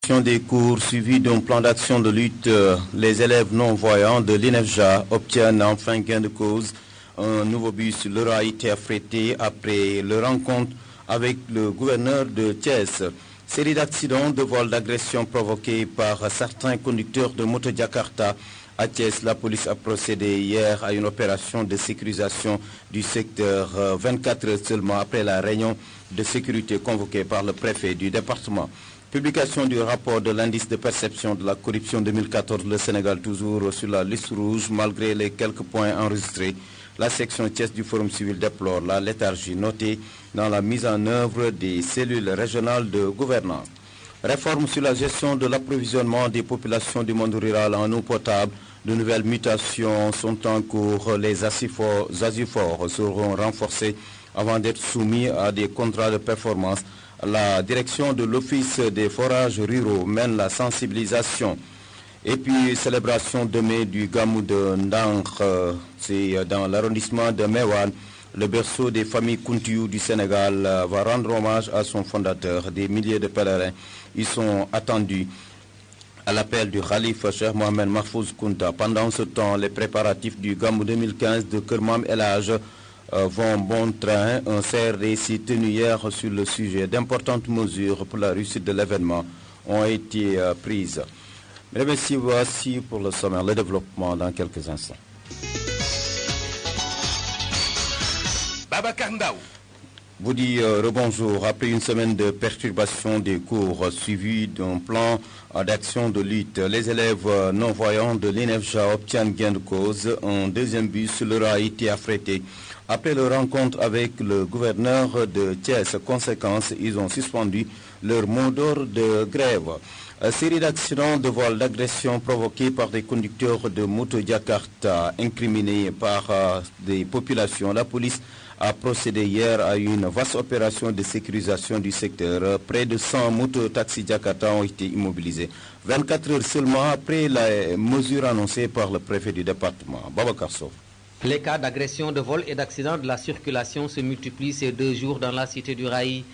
Des cours suivis d'un plan d'action de lutte, les élèves non-voyants de l'INEFJA obtiennent enfin gain de cause. Un nouveau bus leur a été affrété après leur rencontre avec le gouverneur de Thiès. Série d'accidents, de vols, d'agressions provoqués par certains conducteurs de moto Jakarta. À Thiès, la police a procédé hier à une opération de sécurisation du secteur 24 heures seulement après la réunion de sécurité convoquée par le préfet du département. Publication du rapport de l'indice de perception de la corruption 2014, le Sénégal toujours sur la liste rouge malgré les quelques points enregistrés. La section Thiès du Forum civil déplore la léthargie notée dans la mise en œuvre des cellules régionales de gouvernance. Réforme sur la gestion de l'approvisionnement des populations du monde rural en eau potable. De nouvelles mutations sont en cours. Les asiforts seront renforcés avant d'être soumis à des contrats de performance. La direction de l'Office des forages ruraux mène la sensibilisation. Et puis, célébration demain du Gamou de Ndang, c'est dans l'arrondissement de Mewan. Le berceau des familles Kountiou du Sénégal va rendre hommage à son fondateur. Des milliers de pèlerins y sont attendus à l'appel du Khalif Cheikh Mohamed Mahfouz Kounta. Pendant ce temps, les préparatifs du Gamou 2015 de Kermam El Hadj vont bon train. Un CRD s'est tenu hier sur le sujet. D'importantes mesures pour la réussite de l'événement ont été prises. Mesdames et messieurs, voici pour le sommaire, le développement dans quelques instants. Babacar Ndaw vous dit rebonjour. Après une semaine de perturbation des cours suivi d'un plan d'action de lutte, les élèves non-voyants de l'INEFJA obtiennent gain de cause. Un deuxième bus leur a été affrété. Après leur rencontre avec le gouverneur de Thiès, conséquence, ils ont suspendu leur mot d'ordre de grève. Série d'accidents, de vols, d'agressions provoqués par des conducteurs de moto Jakarta incriminés par des populations. La police a procédé hier à une vaste opération de sécurisation du secteur. Près de 100 moto-taxis Jakarta ont été immobilisés. 24 heures seulement après la mesure annoncée par le préfet du département. Babacar Sow. Les cas d'agression, de vol et d'accident de la circulation se multiplient ces 2 jours dans la cité du Rail.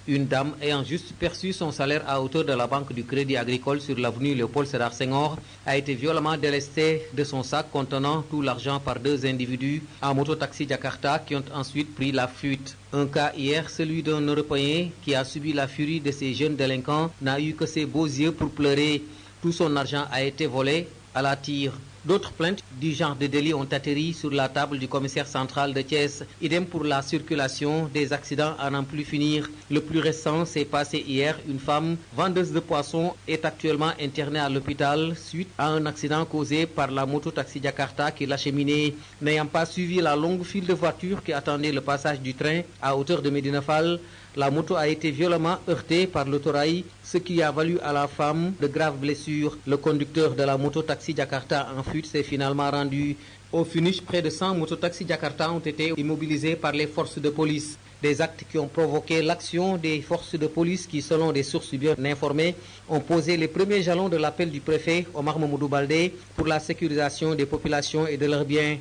Une dame ayant juste perçu son salaire à hauteur de la Banque du Crédit Agricole sur l'avenue Léopold Sédar Senghor a été violemment délestée de son sac contenant tout l'argent par 2 individus en moto-taxi Jakarta qui ont ensuite pris la fuite. Un cas hier, celui d'un Européen qui a subi la furie de ces jeunes délinquants, n'a eu que ses beaux yeux pour pleurer. Tout son argent a été volé à la tire. D'autres plaintes du genre de délit ont atterri sur la table du commissaire central de Thiès. Idem pour la circulation, des accidents à n'en plus finir. Le plus récent s'est passé hier. Une femme vendeuse de poissons est actuellement internée à l'hôpital suite à un accident causé par la moto-taxi Jakarta qui l'acheminait. N'ayant pas suivi la longue file de voitures qui attendait le passage du train à hauteur de Médina Fall, la moto a été violemment heurtée par l'autorail, ce qui a valu à la femme de graves blessures. Le conducteur de la moto-taxi Jakarta en fuite s'est finalement rendu. Au finish, près de 100 mototaxis Jakarta ont été immobilisés par les forces de police. Des actes qui ont provoqué l'action des forces de police qui, selon des sources bien informées, ont posé les premiers jalons de l'appel du préfet Omar Mamoudou Baldé pour la sécurisation des populations et de leurs biens.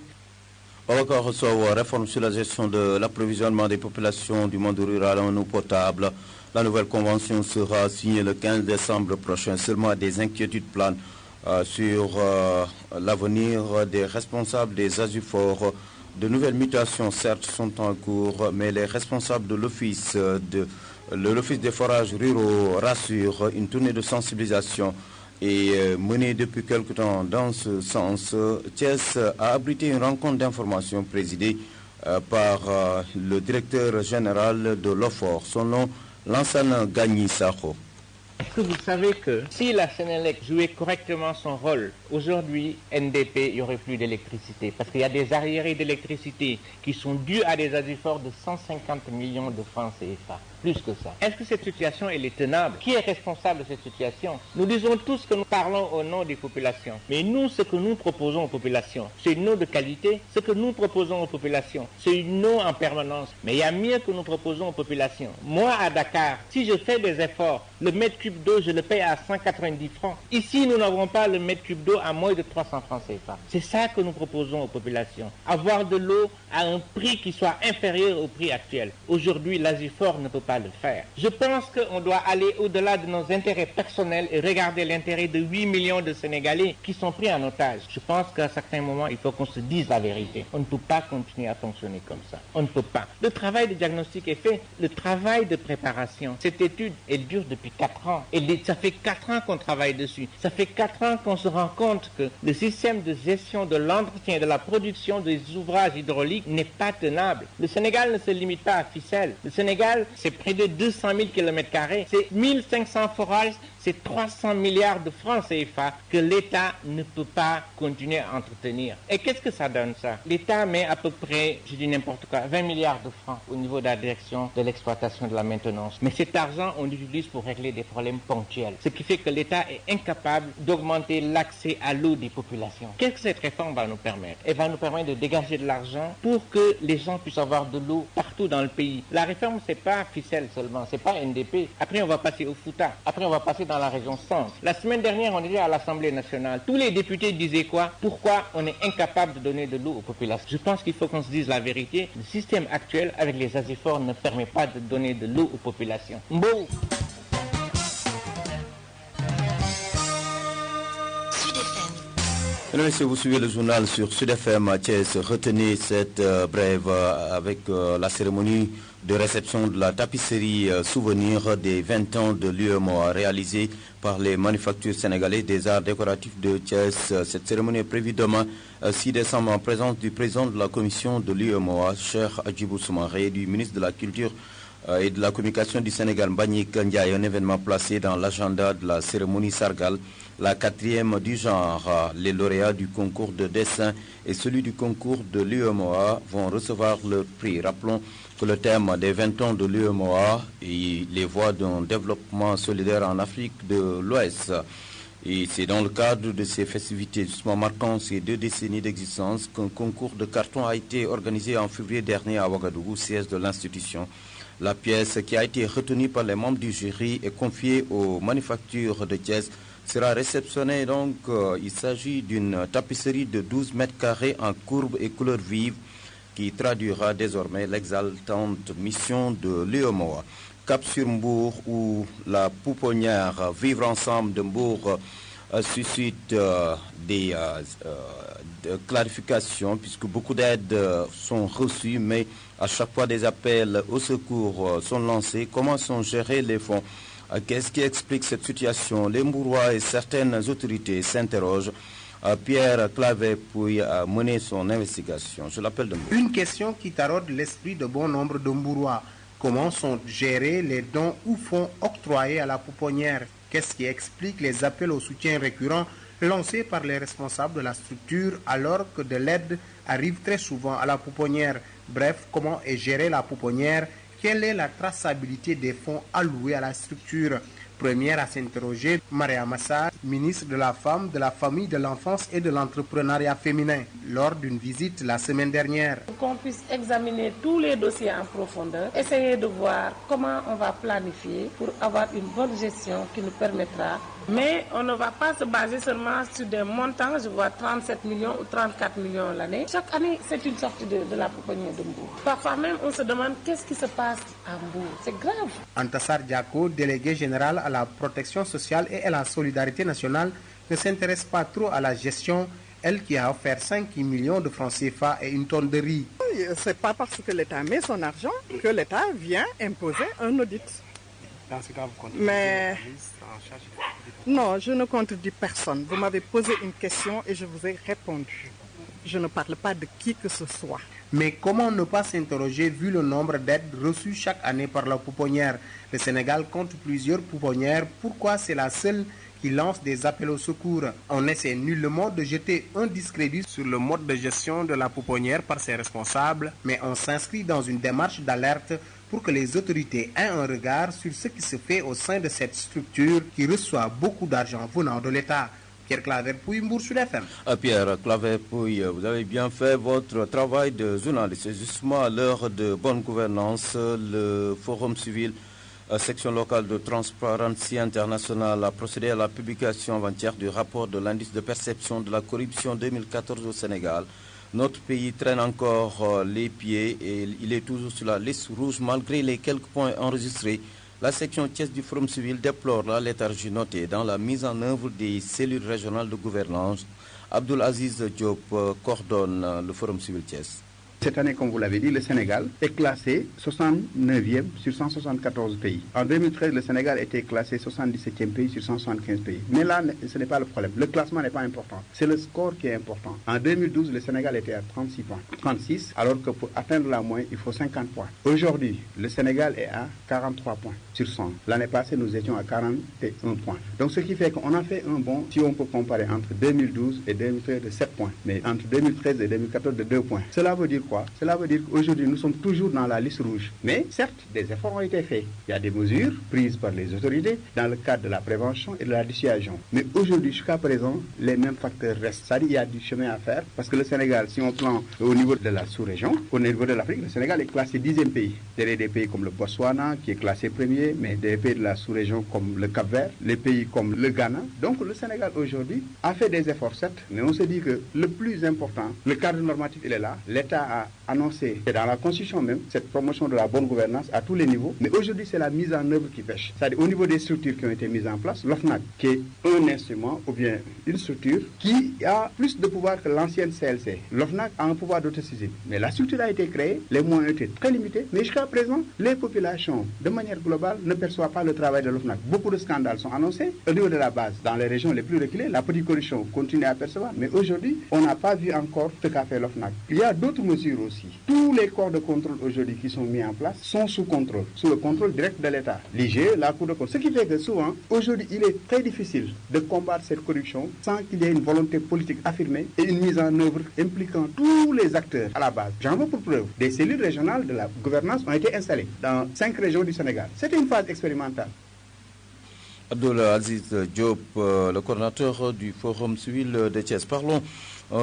Encore reçoit réforme sur la gestion de l'approvisionnement des populations du monde rural en eau potable. La nouvelle convention sera signée le 15 décembre prochain. Seulement des inquiétudes planent sur l'avenir des responsables des Asiforts. De nouvelles mutations, certes, sont en cours, mais les responsables de l'Office des forages ruraux rassurent. Une tournée de sensibilisation est menée depuis quelque temps dans ce sens. Thiès a abrité une rencontre d'information présidée par le directeur général de l'OFOR, son nom, Lansana Gagny Sakho. Est-ce que vous savez que si la Sénélec jouait correctement son rôle, aujourd'hui, NDP, il n'y aurait plus d'électricité. Parce qu'il y a des arriérés d'électricité qui sont dus à des Asiforts de 150 millions de francs CFA. Plus que ça. Est-ce que cette situation elle est tenable? Qui est responsable de cette situation? Nous disons tous que nous parlons au nom des populations. Mais nous, ce que nous proposons aux populations, c'est une eau de qualité. Ce que nous proposons aux populations, c'est une eau en permanence. Mais il y a mieux que nous proposons aux populations. Moi, à Dakar, si je fais des efforts, le mètre cube d'eau, je le paye à 190 francs. Ici, nous n'avons pas le mètre cube d'eau à moins de 300 francs CFA. C'est ça que nous proposons aux populations. Avoir de l'eau à un prix qui soit inférieur au prix actuel. Aujourd'hui, l'Asifor ne peut pas le faire. Je pense qu'on doit aller au-delà de nos intérêts personnels et regarder l'intérêt de 8 millions de Sénégalais qui sont pris en otage. Je pense qu'à certains moments, il faut qu'on se dise la vérité. On ne peut pas continuer à fonctionner comme ça. On ne peut pas. Le travail de diagnostic est fait. Le travail de préparation, cette étude, elle dure depuis 4 ans. Et ça fait 4 ans qu'on travaille dessus. Ça fait 4 ans qu'on se rend compte que le système de gestion de l'entretien et de la production des ouvrages hydrauliques n'est pas tenable. Le Sénégal ne se limite pas à Ficelle. Le Sénégal, c'est près de 200 000 km². C'est 1500 forages. C'est 300 milliards de francs CFA que l'État ne peut pas continuer à entretenir. Et qu'est-ce que ça donne ça? L'État met à peu près, je dis n'importe quoi, 20 milliards de francs au niveau de la direction de l'exploitation de la maintenance. Mais cet argent, on l'utilise pour régler des problèmes ponctuels. Ce qui fait que l'État est incapable d'augmenter l'accès à l'eau des populations. Qu'est-ce que cette réforme va nous permettre? Elle va nous permettre de dégager de l'argent pour que les gens puissent avoir de l'eau partout dans le pays. La réforme, c'est pas Ficelle seulement, c'est pas NDP. Après, on va passer au Fouta. Après, on va passer dans la région Centre. La semaine dernière, on était à l'Assemblée nationale. Tous les députés disaient quoi? Pourquoi on est incapable de donner de l'eau aux populations? Je pense qu'il faut qu'on se dise la vérité. Le système actuel avec les Asifor ne permet pas de donner de l'eau aux populations. Mbo. Mesdames et messieurs, vous suivez le journal sur Sud FM. Mathias, retenez cette brève avec la cérémonie de réception de la tapisserie souvenir des 20 ans de l'UEMOA réalisée par les manufactures sénégalaises des arts décoratifs de Thiès. Cette cérémonie est prévue demain, 6 décembre, en présence du président de la commission de l'UEMOA, Cheikh Hadjibou Soumaré, et du ministre de la Culture et de la Communication du Sénégal, Mbagnick Ndiaye. Un événement placé dans l'agenda de la cérémonie Sargal, la 4e du genre. Les lauréats du concours de dessin et celui du concours de l'UEMOA vont recevoir leur prix. Rappelons que le thème des 20 ans de l'UEMOA et les voies d'un développement solidaire en Afrique de l'Ouest. Et c'est dans le cadre de ces festivités, justement marquant ces 2 décennies d'existence, qu'un concours de carton a été organisé en février dernier à Ouagadougou, siège de l'institution. La pièce qui a été retenue par les membres du jury et confiée aux manufactures de Thiès sera réceptionnée. Donc, il s'agit d'une tapisserie de 12 mètres carrés en courbe et couleur vive qui traduira désormais l'exaltante mission de l'UEMOA. Cap sur Mbour, où la pouponnière Vivre ensemble de Mbour suscite des clarifications, puisque beaucoup d'aides sont reçues, mais à chaque fois des appels au secours sont lancés. Comment sont gérés les fonds? Qu'est-ce qui explique cette situation? Les Mbourois et certaines autorités s'interrogent. Pierre Clavet-Pouy a mené son investigation. Je l'appelle de Mbour. Une question qui taraude l'esprit de bon nombre de Mbourois. Comment sont gérés les dons ou fonds octroyés à la pouponnière? Qu'est-ce qui explique les appels au soutien récurrents lancés par les responsables de la structure alors que de l'aide arrive très souvent à la pouponnière? Bref, comment est gérée la pouponnière? Quelle est la traçabilité des fonds alloués à la structure? Première à s'interroger, Maria Massa, ministre de la Femme, de la Famille, de l'Enfance et de l'Entrepreneuriat féminin, lors d'une visite la semaine dernière. Pour qu'on puisse examiner tous les dossiers en profondeur, essayer de voir comment on va planifier pour avoir une bonne gestion qui nous permettra. Mais on ne va pas se baser seulement sur des montants, je vois 37 millions ou 34 millions l'année. Chaque année, c'est une sortie de la pouponnière de Mbour. Parfois même, on se demande qu'est-ce qui se passe à Mbour. C'est grave. Antassar Diako, délégué général à la protection sociale et à la solidarité nationale, ne s'intéresse pas trop à la gestion, elle qui a offert 5 millions de francs CFA et une tonne de riz. Ce n'est pas parce que l'État met son argent que l'État vient imposer un audit. Dans ce cas, vous comptez en charge. Non, je ne contredis personne. Vous m'avez posé une question et je vous ai répondu. Je ne parle pas de qui que ce soit. Mais comment ne pas s'interroger vu le nombre d'aides reçues chaque année par la pouponnière? Le Sénégal compte plusieurs pouponnières. Pourquoi c'est la seule qui lance des appels au secours? On essaie nullement de jeter un discrédit sur le mode de gestion de la pouponnière par ses responsables, mais on s'inscrit dans une démarche d'alerte pour que les autorités aient un regard sur ce qui se fait au sein de cette structure qui reçoit beaucoup d'argent venant de l'État. Pierre Claver-Pouy, Mbour sur FM. Pierre Claver-Pouy, vous avez bien fait votre travail de journaliste. C'est justement à l'heure de bonne gouvernance, le Forum civil, section locale de Transparency International, a procédé à la publication avant-hier du rapport de l'indice de perception de la corruption 2014 au Sénégal. Notre pays traîne encore les pieds et il est toujours sur la liste rouge malgré les quelques points enregistrés. La section Thiès du Forum civil déplore la léthargie notée dans la mise en œuvre des cellules régionales de gouvernance. Abdoul Aziz Diop coordonne le Forum civil Thiès. Cette année, comme vous l'avez dit, le Sénégal est classé 69e sur 174 pays. En 2013, le Sénégal était classé 77e pays sur 175 pays. Mais là, ce n'est pas le problème. Le classement n'est pas important. C'est le score qui est important. En 2012, le Sénégal était à 36 points. 36, alors que pour atteindre la moyenne, il faut 50 points. Aujourd'hui, le Sénégal est à 43 points sur 100. L'année passée, nous étions à 41 points. Donc, ce qui fait qu'on a fait un bond, si on peut comparer entre 2012 et 2013, de 7 points. Mais entre 2013 et 2014, de 2 points. Cela veut dire quoi? Cela veut dire qu'aujourd'hui, nous sommes toujours dans la liste rouge. Mais certes, des efforts ont été faits. Il y a des mesures prises par les autorités dans le cadre de la prévention et de la dissuasion. Mais aujourd'hui, jusqu'à présent, les mêmes facteurs restent. C'est-à-dire qu'il y a du chemin à faire. Parce que le Sénégal, si on prend au niveau de la sous-région, au niveau de l'Afrique, le Sénégal est classé 10e pays. Derrière des pays comme le Botswana, qui est classé premier, mais des pays de la sous-région comme le Cap-Vert, les pays comme le Ghana. Donc le Sénégal aujourd'hui a fait des efforts, certes, mais on se dit que le plus important, le cadre normatif, il est là. L'État a annoncé, c'est dans la Constitution même, cette promotion de la bonne gouvernance à tous les niveaux. Mais aujourd'hui, c'est la mise en œuvre qui pêche. C'est-à-dire au niveau des structures qui ont été mises en place, l'OFNAC, qui est un instrument ou bien une structure qui a plus de pouvoir que l'ancienne CLC. L'OFNAC a un pouvoir d'autosaisine. Mais la structure a été créée, les moyens étaient très limités, mais jusqu'à présent, les populations, de manière globale, ne perçoivent pas le travail de l'OFNAC. Beaucoup de scandales sont annoncés au niveau de la base. Dans les régions les plus reculées, la petite corruption continue à percevoir. Mais aujourd'hui, on n'a pas vu encore ce qu'a fait l'OFNAC. Il y a d'autres mesures aussi. Tous les corps de contrôle aujourd'hui qui sont mis en place sont sous contrôle, sous le contrôle direct de l'État. L'IGE, la Cour de compte. Ce qui fait que souvent, aujourd'hui, il est très difficile de combattre cette corruption sans qu'il y ait une volonté politique affirmée et une mise en œuvre impliquant tous les acteurs à la base. J'en veux pour preuve. Des cellules régionales de la gouvernance ont été installées dans 5 régions du Sénégal. C'était une phase expérimentale. Abdoul Aziz Diop, le coordinateur du Forum civil de Thiès. Parlons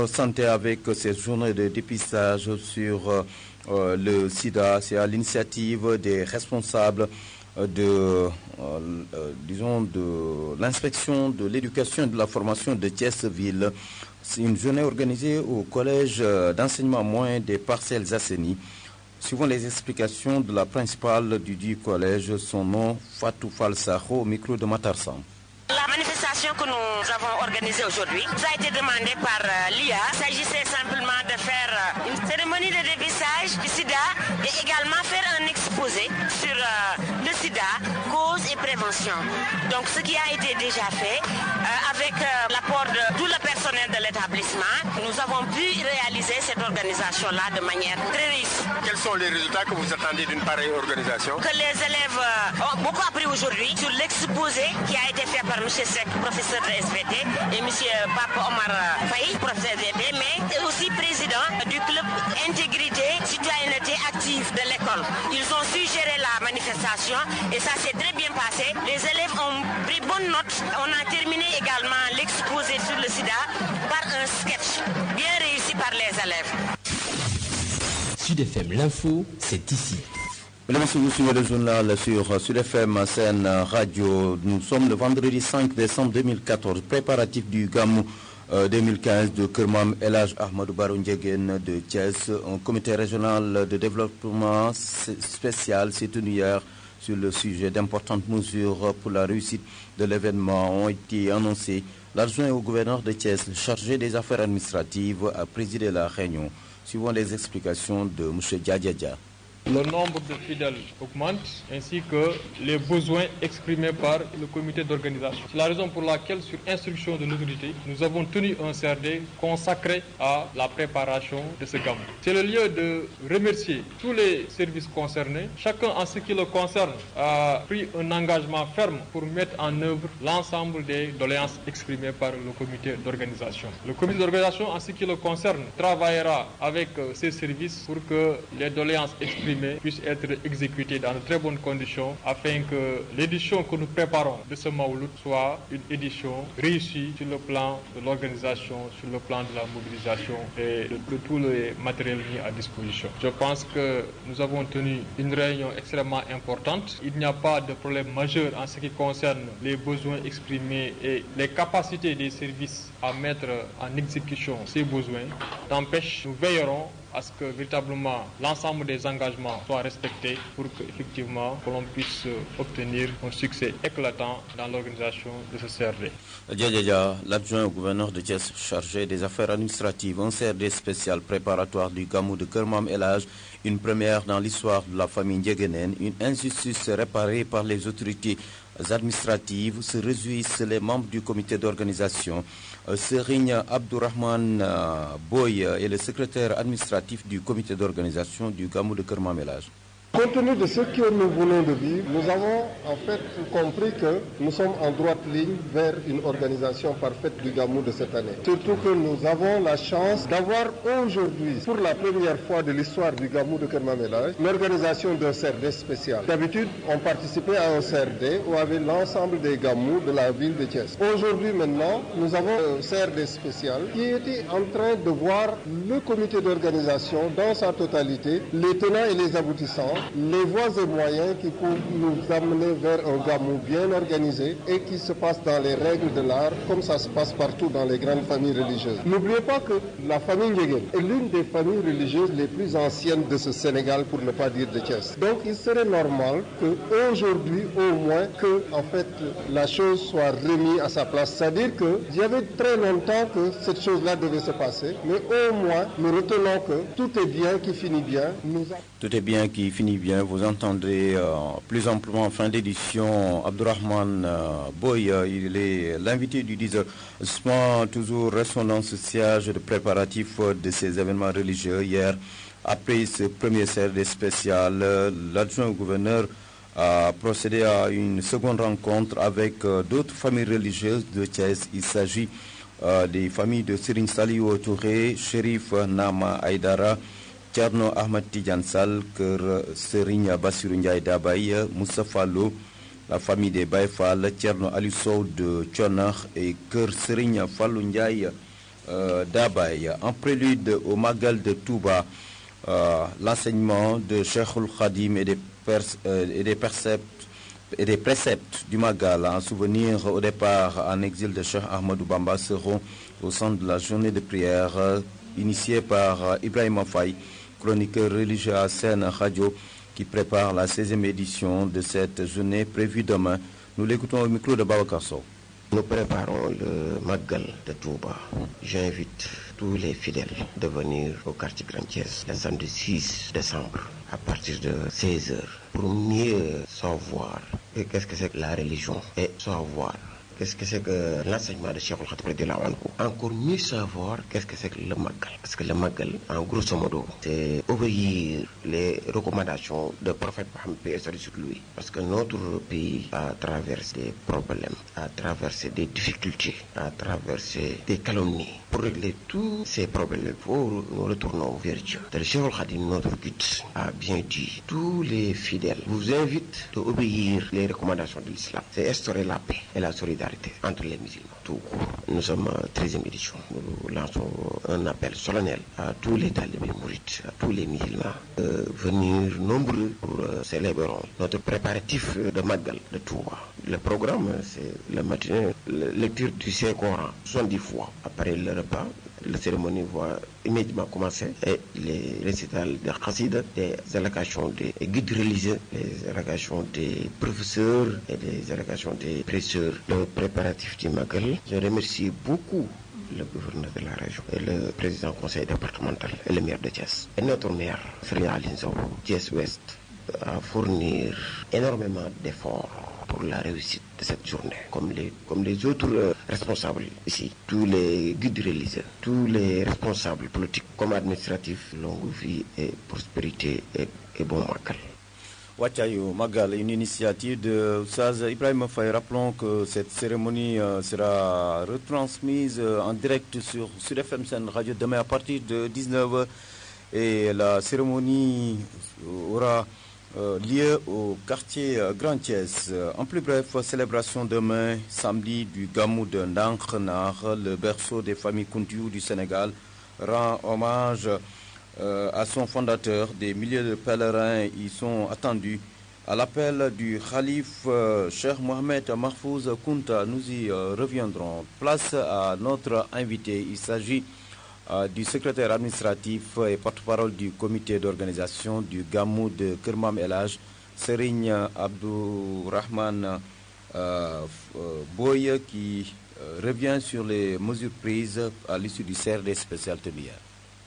santé avec cette journée de dépistage sur le sida. C'est à l'initiative des responsables de l'inspection de l'éducation et de la formation de Thiès-Ville. C'est une journée organisée au collège d'enseignement moyen des Parcelles Assainies. Suivant les explications de la principale du collège, son nom, Fatou Falsaro, au micro de Matarsan. La manifestation que nous avons organisée aujourd'hui, ça a été demandé par l'IA. Il s'agissait simplement de faire une cérémonie de dépistage du sida et également faire un exposé sur le sida, cause et prévention. Donc ce qui a été déjà fait, avec l'apport de tout le personnel de l'établissement, nous avons pu réaliser cette organisation-là de manière très réussie. Quels sont les résultats que vous attendez d'une pareille organisation? Que les élèves ont beaucoup appris aujourd'hui sur l'exposé qui a été fait par M. Sek, professeur de SVT, et M. Pape Omar Faye, professeur de SVT, mais aussi président du club Intégrité, Citoyenneté Active de l'école. Ils ont su gérer la manifestation et ça s'est très bien passé. Les élèves ont pris bonne note. On a terminé également l'exposé sur le sida par un sketch bien réussi par les élèves. Sud FM, l'info, c'est ici. Mesdames, si vous suivez le journal sur Sud FM, scène radio, nous sommes le vendredi 5 décembre 2014, préparatif du Gamou 2015 de Kermam Elhaj Ahmadou Barou Ndiéguène de Thiès. Un comité régional de développement spécial s'est tenu hier sur le sujet. D'importantes mesures pour la réussite de l'événement ont été annoncées. L'adjoint au gouverneur de Thiès, chargé des affaires administratives, a présidé la réunion. Suivant les explications de M. Diadiadia. Le nombre de fidèles augmente ainsi que les besoins exprimés par le comité d'organisation. C'est la raison pour laquelle, sur instruction de l'autorité, nous avons tenu un CRD consacré à la préparation de ce Gamou. C'est le lieu de remercier tous les services concernés. Chacun, en ce qui le concerne, a pris un engagement ferme pour mettre en œuvre l'ensemble des doléances exprimées par le comité d'organisation. Le comité d'organisation, en ce qui le concerne, travaillera avec ces services pour que les doléances exprimées exprimés puissent être exécutés dans de très bonnes conditions afin que l'édition que nous préparons de ce Mawlud soit une édition réussie sur le plan de l'organisation, sur le plan de la mobilisation et de tous les matériels mis à disposition. Je pense que nous avons tenu une réunion extrêmement importante. Il n'y a pas de problème majeur en ce qui concerne les besoins exprimés et les capacités des services à mettre en exécution ces besoins. N'empêche, nous veillerons à ce que véritablement l'ensemble des engagements soient respectés pour qu'effectivement l'on puisse obtenir un succès éclatant dans l'organisation de ce CRD. Djadja, l'adjoint au gouverneur de Thiès chargé des affaires administratives, un CRD spécial préparatoire du Gamou de Kermam Elhadj, une première dans l'histoire de la famille Ndiéguénène, une injustice réparée par les autorités administratives, se réjouissent les membres du comité d'organisation. Serigne Abdourahmane Boy est le secrétaire administratif du comité d'organisation du Gamou de Kermam Elhadj. Compte tenu de ce que nous venons de vivre, nous avons en fait compris que nous sommes en droite ligne vers une organisation parfaite du Gamou de cette année. Surtout que nous avons la chance d'avoir aujourd'hui, pour la première fois de l'histoire du Gamou de Kermam Elhadj, l'organisation d'un CRD spécial. D'habitude, on participait à un CRD où avait l'ensemble des Gamous de la ville de Thiès. Aujourd'hui maintenant, nous avons un CRD spécial qui était en train de voir le comité d'organisation dans sa totalité, les tenants et les aboutissants, les voies et moyens qui peuvent nous amener vers un Gamou bien organisé et qui se passe dans les règles de l'art comme ça se passe partout dans les grandes familles religieuses. N'oubliez pas que la famille Ndiéguène est l'une des familles religieuses les plus anciennes de ce Sénégal, pour ne pas dire de Thiès. Donc il serait normal qu'aujourd'hui au moins que en fait la chose soit remise à sa place. C'est-à-dire qu'il y avait très longtemps que cette chose-là devait se passer, mais au moins nous retenons que tout est bien qui finit bien. Tout est bien qui finit bien. Vous entendrez plus amplement en fin d'édition Abdourahmane Boy. Il est l'invité du 10h. Toujours restons dans ce siège de préparatifs de ces événements religieux. Hier, après ce premier CRD spécial, l'adjoint au gouverneur a procédé à une seconde rencontre avec d'autres familles religieuses de Thiès. Il s'agit des familles de Serigne Saliou Touré, Chérif Nama Aïdara, Thierno Ahmed Tidiane Sall, Kër Serigne Bassirou Ndiaye Dabaye, Moussa Fallo, la famille des Baye Fall, Thierno Aliou Sow de Thionakh et Kër Serigne Fallou Ndiaye Dabaye. En prélude au Magal de Touba, l'enseignement de Cheikhoul Khadim et des préceptes du Magal en souvenir au départ en exil de Cheikh Ahmadou Bamba seront au centre de la journée de prière initiée par Ibrahima Faye, chroniqueur religieux à Sen Radio, qui prépare la 16e édition de cette journée prévue demain. Nous l'écoutons au micro de Babacar Sow. Nous préparons le Magal de Touba. J'invite tous les fidèles de venir au quartier Grand Thiès le samedi 6 décembre à partir de 16h pour mieux savoir qu'est-ce que c'est que la religion et savoir qu'est-ce que c'est que l'enseignement de Cheikhoul Khadim. Encore mieux savoir qu'est-ce que c'est que le Magal. Parce que le Magal, en grosso modo, c'est obéir les recommandations du prophète Mohammed paix sur lui. Parce que notre pays a traversé des problèmes, a traversé des difficultés, a traversé des calomnies. Pour régler tous ces problèmes, nous retournons vers Dieu. Le Cheikhoul Khadim, notre guide, a bien dit, tous les fidèles vous invitent à obéir les recommandations de l'islam. C'est instaurer la paix et la solidarité entre les musulmans. Tout court. Nous sommes en 13e édition. Nous lançons un appel solennel à tous les talibés mourides, à tous les musulmans, venir nombreux pour célébrer notre préparatif de Magal de Touba. Le programme, c'est le matin, la lecture du Saint-Coran 70 fois. Après le repas, la cérémonie va immédiatement commencer et les récitals des chassides, des allocations des guides religieux, les allocations des professeurs et les allocations des prêcheurs. Le préparatif du Magal, je remercie beaucoup le gouverneur de la région et le président du conseil départemental et le maire de Thiès. Et notre maire, Serigne Aline Sow, Thiès Ouest, a fournir énormément d'efforts pour la réussite de cette journée, comme les autres responsables ici, tous les guides religieux, tous les responsables politiques comme administratifs, longue vie et prospérité et bon Magal. Wachayo Magal, une initiative de Oustaz Ibrahima Faye. Rappelons que cette cérémonie sera retransmise en direct sur FM Sen Radio demain à partir de 19h. et la cérémonie aura lieu au quartier Grand Thiès. En plus bref, célébration demain, samedi, du Gamou de Ndankhenar, le berceau des familles Kountiou du Sénégal, rend hommage à son fondateur. Des milliers de pèlerins y sont attendus. À l'appel du Khalif Cheikh Mohamed Mahfouz Kounta, nous y reviendrons. Place à notre invité. Il s'agit du secrétaire administratif et porte-parole du comité d'organisation du Gamou de Kermam El Hadj, Serigne Abdourahmane Boye, qui revient sur les mesures prises à l'issue du CRD spécial d'hier.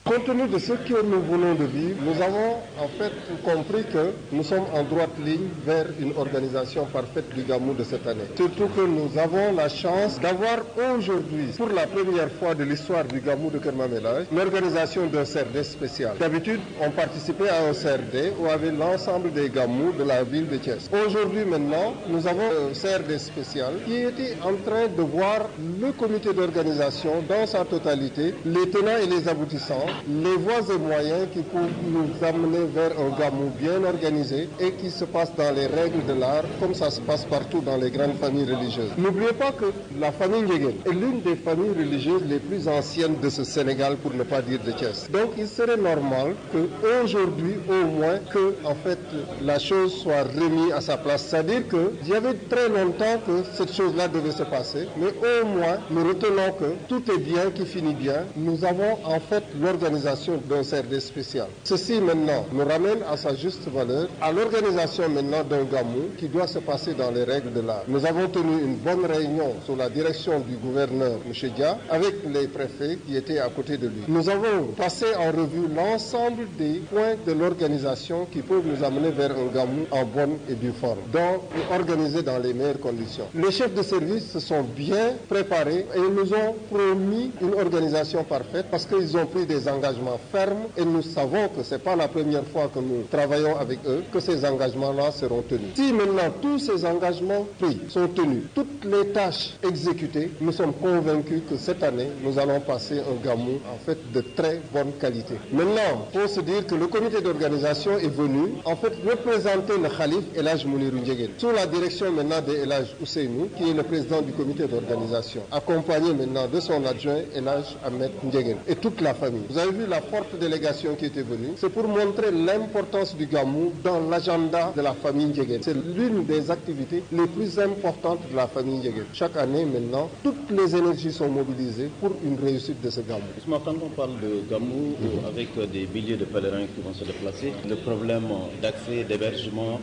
Compte tenu de ce que nous venons de vivre, nous avons en fait compris que nous sommes en droite ligne vers une organisation parfaite du Gamou de cette année. Surtout que nous avons la chance d'avoir aujourd'hui, pour la première fois de l'histoire du Gamou de Kermam El Hadj, l'organisation d'un CRD spécial. D'habitude, on participait à un CRD où avait l'ensemble des Gamous de la ville de Thiès. Aujourd'hui maintenant, nous avons un CRD spécial qui était en train de voir le comité d'organisation dans sa totalité, les tenants et les aboutissants, les voies et moyens qui peuvent nous amener vers un Gamou bien organisé et qui se passe dans les règles de l'art comme ça se passe partout dans les grandes familles religieuses. N'oubliez pas que la famille Ndiéguène est l'une des familles religieuses les plus anciennes de ce Sénégal, pour ne pas dire de Thiès. Donc il serait normal qu'aujourd'hui au moins que en fait la chose soit remise à sa place. C'est-à-dire qu'il y avait très longtemps que cette chose-là devait se passer, mais au moins nous retenons que tout est bien qui finit bien. Nous avons en fait l'organisation d'un CRD spécial. Ceci maintenant nous ramène à sa juste valeur, à l'organisation maintenant d'un Gamou qui doit se passer dans les règles de l'art. Nous avons tenu une bonne réunion sous la direction du gouverneur M. Dia avec les préfets qui étaient à côté de lui. Nous avons passé en revue l'ensemble des points de l'organisation qui peuvent nous amener vers un Gamou en bonne et due forme, donc organisé dans les meilleures conditions. Les chefs de service se sont bien préparés et nous ont promis une organisation parfaite parce qu'ils ont pris des engagements fermes et nous savons que ce n'est pas la première fois que nous travaillons avec eux que ces engagements-là seront tenus. Si maintenant tous ces engagements pris sont tenus, toutes les tâches exécutées, nous sommes convaincus que cette année, nous allons passer un Gamou en fait de très bonne qualité. Maintenant, il faut se dire que le comité d'organisation est venu en fait représenter le Khalif El Hadj Mounirou Ndiéguène sous la direction maintenant de El Hadj Ousseynou, qui est le président du comité d'organisation, accompagné maintenant de son adjoint El Hadj Ahmed Ndiéguène et toute la famille. Vous avez vu la forte délégation qui était venue. C'est pour montrer l'importance du Gamou dans l'agenda de la famille Ndiéguène. C'est l'une des activités les plus importantes de la famille Ndiéguène. Chaque année maintenant, toutes les énergies sont mobilisées pour une réussite de ce Gamou. Quand on parle de Gamou avec des milliers de pèlerins qui vont se déplacer, le problème d'accès, d'hébergement,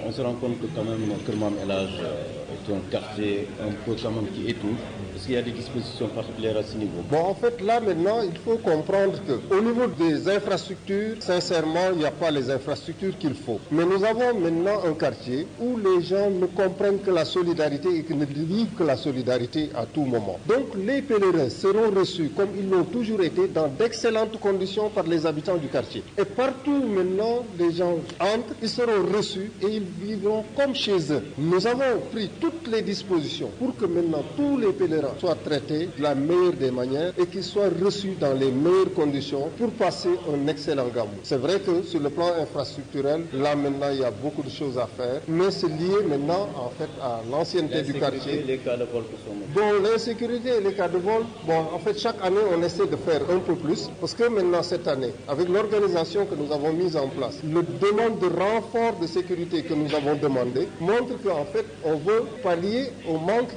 on se rend compte que quand même Kermam El Hadj est un quartier un peu quand même qui étouffe. Est-ce qu'il y a des dispositions particulières à ce niveau? Bon, en fait, là maintenant, il faut comprendre qu'au niveau des infrastructures, sincèrement, il n'y a pas les infrastructures qu'il faut. Mais nous avons maintenant un quartier où les gens ne comprennent que la solidarité et qu'ils ne vivent que la solidarité à tout moment. Donc, les pèlerins seront reçus, comme ils l'ont toujours été, dans d'excellentes conditions par les habitants du quartier. Et partout maintenant, les gens entrent, ils seront reçus et ils vivront comme chez eux. Nous avons pris toutes les dispositions pour que maintenant tous les pèlerins soient traités de la meilleure des manières et qu'ils soient reçus dans les meilleures conditions pour passer un excellent Gamou. C'est vrai que sur le plan infrastructurel, là maintenant il y a beaucoup de choses à faire, mais c'est lié maintenant en fait à l'ancienneté du quartier. Les cas de vol que sont... Bon, l'insécurité et les cas de vol, bon, en fait chaque année on essaie de faire un peu plus parce que maintenant cette année, avec l'organisation que nous avons mise en place, le demande de renfort de sécurité que nous avons demandé montre qu'en fait on veut pallier au manque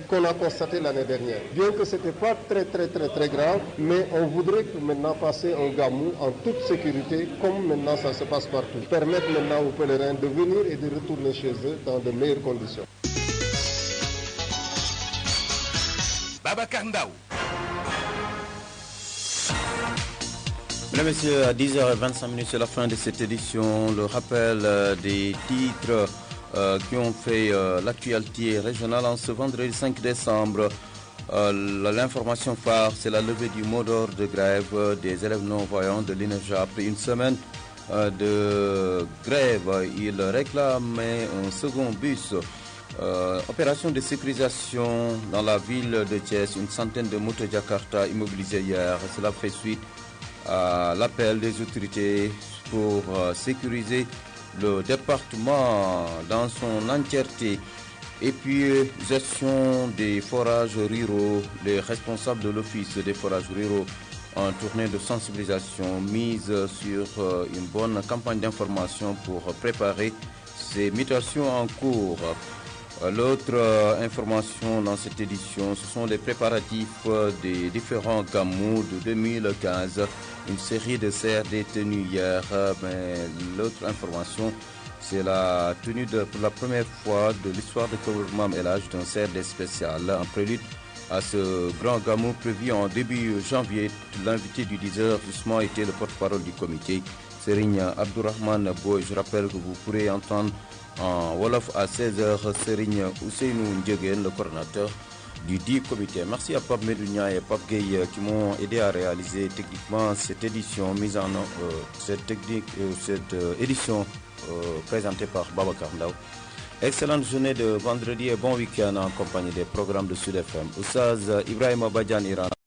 qu'on a constaté l'année dernière. Bien que ce n'était pas très grave, mais on voudrait que maintenant passer un Gamou en toute sécurité comme maintenant ça se passe partout. Permettre maintenant aux pèlerins de venir et de retourner chez eux dans de meilleures conditions. Babacar Ndao. Mesdames et messieurs, à 10h25, c'est la fin de cette édition. Le rappel des titres qui ont fait l'actualité régionale en ce vendredi 5 décembre. L'information phare, c'est la levée du mot d'ordre de grève des élèves non-voyants de l'INEFJA. Après une semaine de grève, ils réclamaient un second bus. Opération de sécurisation dans la ville de Thiès. Une centaine de motos Jakarta immobilisées hier. Cela fait suite à l'appel des autorités pour sécuriser le département dans son entièreté. Et puis, gestion des forages ruraux, les responsables de l'Office des forages ruraux en tournée de sensibilisation mise sur une bonne campagne d'information pour préparer ces mutations en cours. L'autre information dans cette édition, ce sont les préparatifs des différents gamous de 2015. Une série de CRD tenus hier, mais l'autre information, c'est la tenue pour la première fois de l'histoire de Kouroumam El Hadj d'un CRD spécial. En prélude à ce grand gamou prévu en début janvier, l'invité du 10h justement était le porte-parole du comité, Serigne Abdourahmane Boy. Je rappelle que vous pourrez entendre en Wolof à 16h Serigne Ousseynou Ndjegen, le coordinateur du dit comité. Merci à Pape Medounia et Pape Gueye qui m'ont aidé à réaliser techniquement cette édition cette édition présentée par Babacar Ndaw. Excellente journée de vendredi et bon week-end en compagnie des programmes de Sud FM. Oussaz Ibrahima Badian Iran.